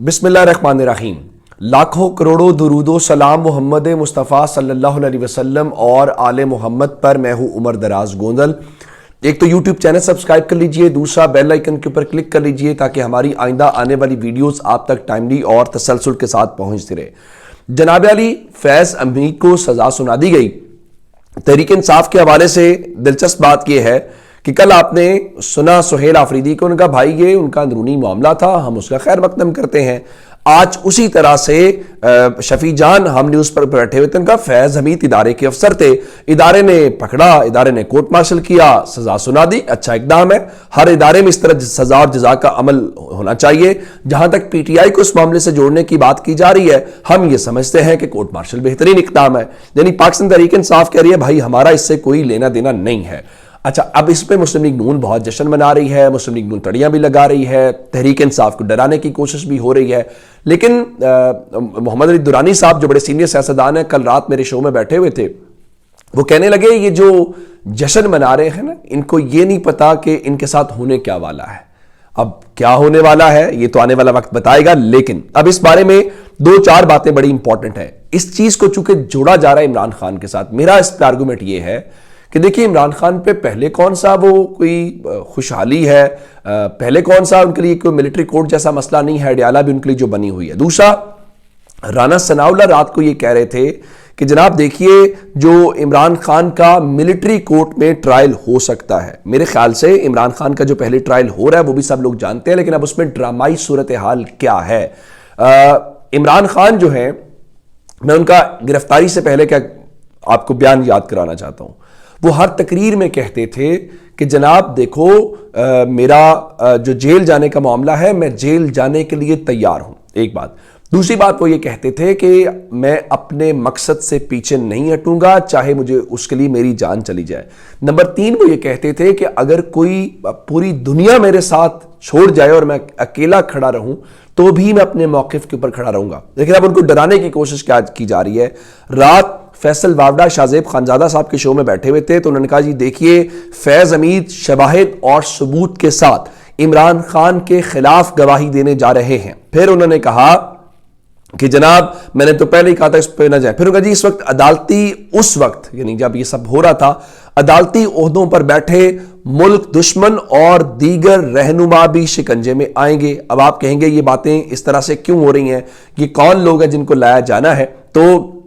बिस्मिल्लाहिर्रहमानिर्रहीम। लाखों करोड़ों दुरूदो सलाम मोहम्मद मुस्तफ़ा सल्लल्लाहु अलैहि वसल्लम और आले मोहम्मद पर। मैं हूं उमर दराज गोंदल। एक तो यूट्यूब चैनल सब्सक्राइब कर लीजिए, दूसरा बेल आइकन के ऊपर क्लिक कर लीजिए ताकि हमारी आइंदा आने वाली वीडियोस आप तक टाइमली और तसलसल के साथ पहुंचती रहे। जनाब अली फैज़ अमीद को सजा सुना दी गई। तहरीक इंसाफ के हवाले से दिलचस्प बात यह है कि कल आपने सुना सुहेल आफरीदी को, उनका भाई ये उनका अंदरूनी मामला था, हम उसका खैर मकदम करते हैं। आज उसी तरह से शफी जान हम न्यूज़ पर बैठे हुए थे, उनका फैज़ हमीद इदारे के अफसर थे, इदारे ने पकड़ा, इदारे ने कोर्ट मार्शल किया, सजा सुना दी। अच्छा इकदाम है, हर इदारे में इस तरह सजा और जजा का अमल होना चाहिए। जहां तक पीटीआई को इस मामले से जोड़ने की बात की जा रही है, हम ये समझते हैं कि कोर्ट मार्शल बेहतरीन इकदाम है। यानी पाकिस्तान तहरीक इंसाफ कह रही है भाई हमारा इससे कोई लेना देना नहीं है। अच्छा, अब इस पे मुस्लिम लीग नून बहुत जश्न मना रही है, मुस्लिम लीग नून तड़ियां भी लगा रही है, तहरीक इंसाफ को डराने की कोशिश भी हो रही है। लेकिन मोहम्मद अली दुरानी साहब जो बड़े सीनियर सियासतदान हैं, कल रात मेरे शो में बैठे हुए थे, वो कहने लगे ये जो जश्न मना रहे हैं ना, इनको ये नहीं पता कि इनके साथ होने क्या वाला है। अब क्या होने वाला है ये तो आने वाला वक्त बताएगा, लेकिन अब इस बारे में दो चार बातें बड़ी इंपॉर्टेंट है। इस चीज को चूंकि जोड़ा जा रहा है इमरान खान के साथ, मेरा इस पर आर्गूमेंट ये है कि देखिए इमरान खान पे पहले कौन सा वो कोई खुशहाली है, पहले कौन सा उनके लिए कोई मिलिट्री कोर्ट जैसा मसला नहीं है, अडयाला भी उनके लिए जो बनी हुई है। दूसरा, राना सनाउल्लाह रात को ये कह रहे थे कि जनाब देखिए जो इमरान खान का मिलिट्री कोर्ट में ट्रायल हो सकता है। मेरे ख्याल से इमरान खान का जो पहले ट्रायल हो रहा है वो भी सब लोग जानते हैं, लेकिन अब उसमें ड्रामाई सूरत हाल क्या है। इमरान खान जो है, मैं उनका गिरफ्तारी से पहले क्या आपको बयान याद कराना चाहता हूं। वो हर तकरीर में कहते थे कि जनाब देखो मेरा जो जेल जाने का मामला है, मैं जेल जाने के लिए तैयार हूं। एक बात। दूसरी बात, वो ये कहते थे कि मैं अपने मकसद से पीछे नहीं हटूंगा, चाहे मुझे उसके लिए मेरी जान चली जाए। नंबर 3, वो ये कहते थे कि अगर कोई पूरी दुनिया मेरे साथ छोड़ जाए और मैं अकेला खड़ा रहूं तो भी मैं अपने मौकिफ के ऊपर खड़ा रहूंगा। लेकिन अब उनको डराने की कोशिश क्या की जा रही है। रात फैसल वावडा शाहजेब खानजादा साहब के शो में बैठे हुए थे तो उन्होंने कहा जी देखिए फैज हमीद शवाहिद और सबूत के साथ इमरान खान के खिलाफ गवाही देने जा रहे हैं। फिर उन्होंने कहा कि जनाब मैंने तो पहले ही कहा था इस पर न जाए। फिर उन्होंने कहा जी इस वक्त अदालती, उस वक्त यानी जब ये सब हो रहा था, अदालती ओहदों पर बैठे मुल्क दुश्मन और दीगर रहनुमा भी शिकंजे में आएंगे। अब आप कहेंगे ये बातें इस तरह से क्यों हो रही हैं, ये कौन लोग हैं जिनको लाया जाना है। तो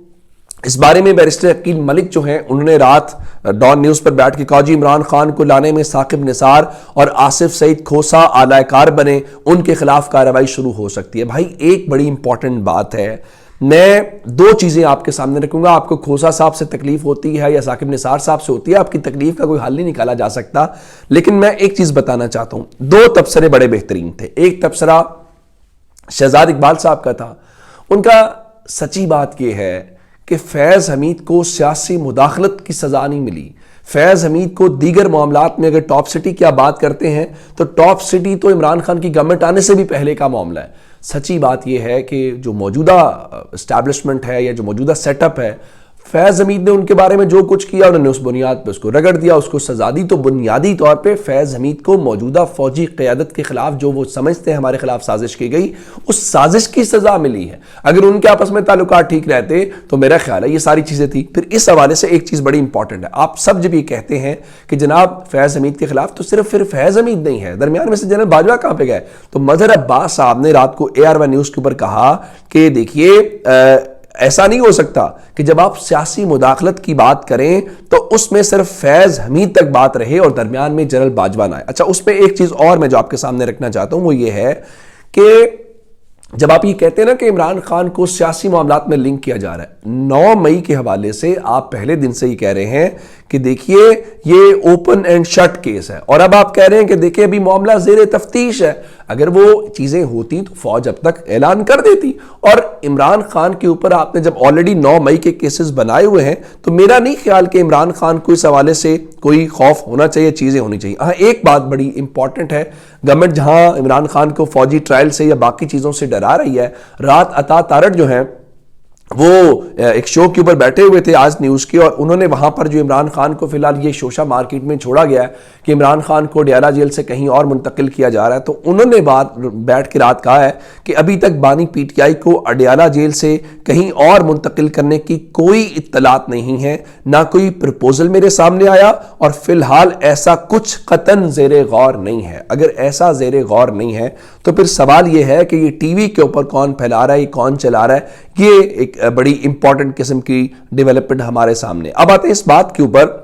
इस बारे में बैरिस्टर अकील मलिक जो हैं उन्होंने रात डॉन न्यूज़ पर बैठ के कहा जी इमरान खान को लाने में साकिब निसार और आसिफ सईद खोसा आलाकार बने, उनके खिलाफ कार्रवाई शुरू हो सकती है। भाई एक बड़ी इंपॉर्टेंट बात है, मैं दो चीजें आपके सामने रखूंगा। आपको खोसा साहब से तकलीफ होती है या साकिब निसार साहब से होती है, आपकी तकलीफ का कोई हल नहीं निकाला जा सकता। लेकिन मैं एक चीज बताना चाहता हूं, दो तबसरे बड़े बेहतरीन थे। एक तबसरा शहजाद इकबाल साहब का था। उनका सच्ची बात यह है कि फैज़ हमीद को सियासी मुदाखलत की सजा नहीं मिली। फैज़ हमीद को दीगर मामलात में, अगर टॉप सिटी की आप बात करते हैं तो टॉप सिटी तो इमरान खान की गवर्नमेंट आने से भी पहले का मामला है। सच्ची बात यह है कि जो मौजूदा एस्टैब्लिशमेंट है या जो मौजूदा सेटअप है, फैज़ हमीद ने उनके बारे में जो कुछ किया उन्होंने उस बुनियाद पर उसको रगड़ दिया, उसको सजा दी। तो बुनियादी तौर पे फैज़ हमीद को मौजूदा फौजी क़यादत के खिलाफ जो वो समझते हैं हमारे खिलाफ साजिश की गई, उस साजिश की सजा मिली है। अगर उनके आपस में ताल्लुकात ठीक रहते तो मेरा ख्याल है ये सारी चीज़ें थी। फिर इस हवाले से एक चीज़ बड़ी इंपॉर्टेंट है, आप सब जब ये कहते हैं कि जनाब फैज़ हमीद के खिलाफ, तो सिर्फ फिर फैज़ हमीद नहीं है, दरमियान में से जनरल बाजवा कहाँ पे गए। तो मजहर अब्बास साहब ने रात को AR1 न्यूज़ के ऊपर कहा कि देखिए ऐसा नहीं हो सकता कि जब आप सियासी मुदाखलत की बात करें तो उसमें सिर्फ फैज़ हमीद तक बात रहे और दरमियान में जनरल बाजवा ना आए। अच्छा, उसमें एक चीज और मैं जो आपके सामने रखना चाहता हूं वो ये है कि जब आप ये कहते हैं ना कि इमरान खान को सियासी मामलात में लिंक किया जा रहा है, 9 मई के हवाले से आप पहले दिन से ही कह रहे हैं कि देखिए ये ओपन एंड शट केस है, और अब आप कह रहे हैं कि देखिए अभी मामला ज़ेरे तफ्तीश है। अगर वो चीजें होती तो फौज अब तक ऐलान कर देती। और इमरान खान के ऊपर आपने जब ऑलरेडी 9 मई के केसेस बनाए हुए हैं, तो मेरा नहीं ख्याल कि इमरान खान को इस हवाले से कोई खौफ होना चाहिए, चीजें होनी चाहिए। हाँ, एक बात बड़ी इंपॉर्टेंट है, गवर्नमेंट जहां इमरान खान को फौजी ट्रायल से या बाकी चीजों से डरा रही है, रात अता तारड़ जो है वो एक शो के ऊपर बैठे हुए थे आज न्यूज़ के, और उन्होंने वहां पर जो इमरान खान को फिलहाल ये शोशा मार्केट में छोड़ा गया है कि इमरान खान को अडियाला जेल से कहीं और मुंतकिल किया जा रहा है, तो उन्होंने बैठ के रात कहा है कि अभी तक बानी पीटीआई को अडियाला जेल से कहीं और मुंतकिल करने की कोई इत्तलात नहीं है, ना कोई प्रपोजल मेरे सामने आया, और फिलहाल ऐसा कुछ कतन ज़ेरे गौर नहीं है। अगर ऐसा ज़ेरे गौर नहीं है तो फिर सवाल यह है कि ये टीवी के ऊपर कौन फैला रहा है, कौन चला रहा है, ये एक बड़ी इंपॉर्टेंट किस्म की डेवलपमेंट हमारे सामने। अब आते हैं इस बात के ऊपर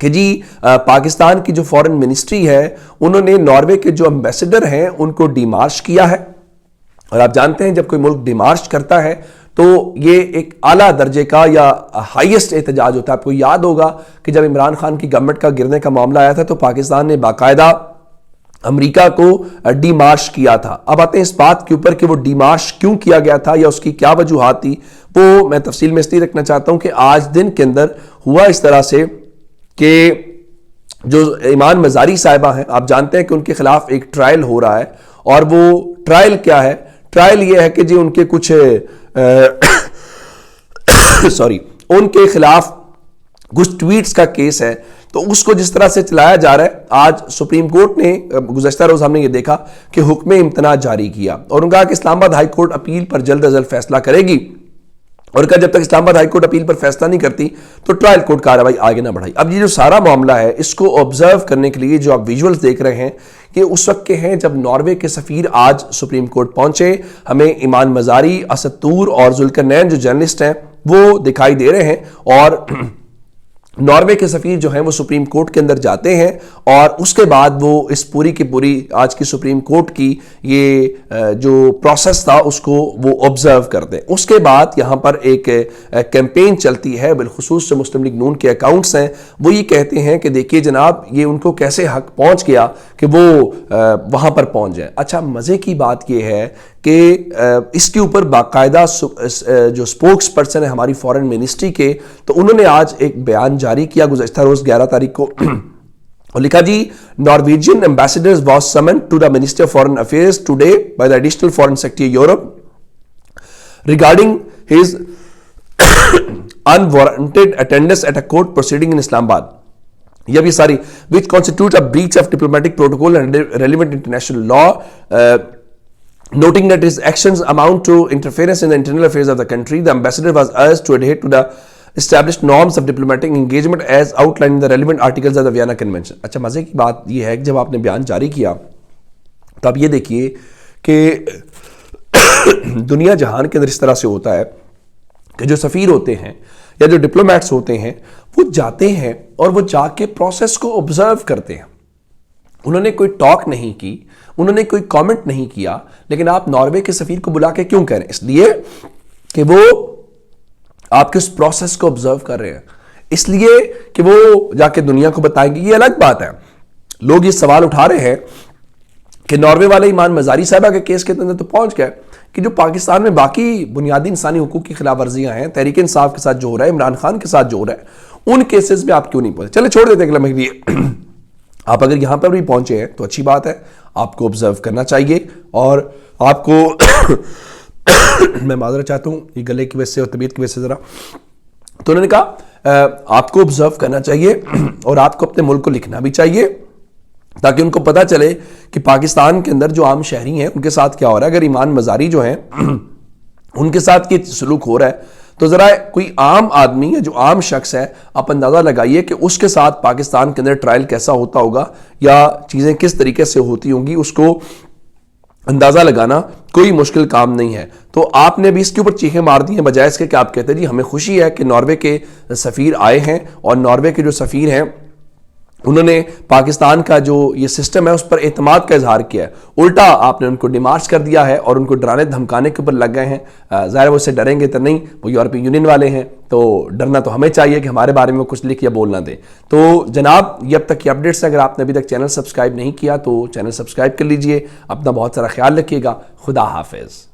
कि जी पाकिस्तान की जो फॉरेन मिनिस्ट्री है उन्होंने नॉर्वे के जो एम्बेसडर हैं उनको डिमार्श किया है, और आप जानते हैं जब कोई मुल्क डिमार्श करता है तो ये एक आला दर्जे का या हाईएस्ट एहतजाज होता है। आपको याद होगा कि जब इमरान खान की गवर्नमेंट का गिरने का मामला आया था तो पाकिस्तान ने बाकायदा अमेरिका को डिमार्श किया था। अब आते हैं इस बात के ऊपर कि वो डिमार्श क्यों किया गया था या उसकी क्या वजूहात थी, वो मैं तफसील में इसलिए रखना चाहता हूं कि आज दिन के अंदर हुआ इस तरह से कि जो ईमान मजारी साहिबा हैं, आप जानते हैं कि उनके खिलाफ एक ट्रायल हो रहा है, और वो ट्रायल क्या है? ट्रायल ये है कि जी उनके कुछ उनके खिलाफ कुछ ट्वीट्स का केस है, तो उसको जिस तरह से चलाया जा रहा है, आज सुप्रीम कोर्ट ने गुज़श्ता रोज हमने ये देखा कि हुक्म इम्तना जारी किया और उन्होंने कहा कि इस्लामाबाद हाई कोर्ट अपील पर जल्द अज जल्द फैसला करेगी, और कहा जब तक इस्लामाबाद हाई कोर्ट अपील पर फैसला नहीं करती तो ट्रायल कोर्ट कार्रवाई आगे ना बढ़ाई। अब ये जो सारा मामला है इसको ऑब्जर्व करने के लिए जो आप विजुअल्स देख रहे हैं ये उस वक्त के हैं जब नॉर्वे के सफीर आज सुप्रीम कोर्ट पहुंचे। हमें ईमान मजारी, असद तूर और जुल्करनैन जो जर्नलिस्ट हैं वो दिखाई दे रहे हैं, और नॉर्वे के सफीर जो हैं वो सुप्रीम कोर्ट के अंदर जाते हैं, और उसके बाद वो इस पूरी की पूरी आज की सुप्रीम कोर्ट की ये जो प्रोसेस था उसको वो ऑब्जर्व करते हैं। उसके बाद यहाँ पर एक कैंपेन चलती है, बिलखुसूस जो मुस्लिम लीग नून के अकाउंट्स हैं वो ये कहते हैं कि देखिए जनाब ये उनको कैसे हक पहुँच गया कि वो वहाँ पर पहुँच जाए। अच्छा, मज़े की बात ये है कि इसके ऊपर बाकायदा जो स्पोक्स पर्सन है हमारी फॉरेन मिनिस्ट्री के, तो उन्होंने आज एक बयान जारी किया गुज़श्ता रोज 11 तारीख को और लिखा जी, Norwegian ambassador was summoned to the Ministry of Foreign Affairs today by the additional foreign secretary Europe regarding his unwarranted attendance at a court proceeding in Islamabad, यह भी सारी which constitute a breach of diplomatic protocol and relevant international law, noting that his actions amount to interference in the internal affairs of the country. The ambassador was urged to adhere to the established norms of diplomatic engagement as outlined in the relevant articles of the Vienna Convention. अच्छा, मजे की बात यह है कि जब आपने बयान जारी किया तो आप ये देखिए कि दुनिया जहान के अंदर इस तरह से होता है कि जो सफीर होते हैं या जो डिप्लोमैट्स होते हैं वो जाते हैं और वो जाके प्रोसेस को ऑब्जर्व करते हैं। उन्होंने कोई टॉक नहीं की, उन्होंने कोई कमेंट नहीं किया, लेकिन आप नॉर्वे के सफीर को बुला के क्यों कह रहे हैं? इसलिए कि वो आपके उस प्रोसेस को ऑब्जर्व कर रहे हैं, इसलिए कि वो जाके दुनिया को बताएंगे। ये अलग बात है, लोग ये सवाल उठा रहे हैं कि नॉर्वे वाले ईमान मजारी साहबा के केस के अंदर तो पहुंच गए कि जो पाकिस्तान में बाकी बुनियादी इंसानी हुकूक की खिलाफ वर्जियां हैं, तहरीक इंसाफ के साथ जो हो रहा है, इमरान खान के साथ जो हो रहा है, उन केसेस में आप क्यों नहीं पहुंचे? चले छोड़ देते हैं अगले लिए। आप अगर यहां पर भी पहुंचे हैं तो अच्छी बात है, आपको ऑब्जर्व करना चाहिए, और आपको मैं माजरा चाहता हूं ये गले की वजह से और तबीयत की वजह से जरा, तो उन्होंने कहा आपको ऑब्जर्व करना चाहिए और आपको अपने मुल्क को लिखना भी चाहिए ताकि उनको पता चले कि पाकिस्तान के अंदर जो आम शहरी हैं उनके साथ क्या हो रहा है। अगर ईमान मजारी जो हैं उनके साथ ये सलूक हो रहा है तो जरा कोई आम आदमी है, जो आम शख्स है, आप अंदाजा लगाइए कि उसके साथ पाकिस्तान के अंदर ट्रायल कैसा होता होगा या चीजें किस तरीके से होती होंगी, उसको अंदाजा लगाना कोई मुश्किल काम नहीं है। तो आपने भी इसके ऊपर चीखें मार दी हैं बजाय इसके कि आप कहते हैं जी हमें खुशी है कि नॉर्वे के सफीर आए हैं, और नॉर्वे के जो सफीर हैं उन्होंने पाकिस्तान का जो ये सिस्टम है उस पर एतमाद का इजहार किया है। उल्टा आपने उनको डिमार्च कर दिया है और उनको डराने धमकाने के ऊपर लग गए हैं। ज़ाहिर वो उससे डरेंगे तो नहीं, वो यूरोपीय यूनियन वाले हैं, तो डरना तो हमें चाहिए कि हमारे बारे में कुछ लिख या बोलना दें। तो जनाब ये अब तक की अपडेट्स, अगर आपने अभी तक चैनल सब्सक्राइब नहीं किया तो चैनल सब्सक्राइब कर लीजिए। अपना बहुत सारा ख्याल रखिएगा। खुदा हाफिज़।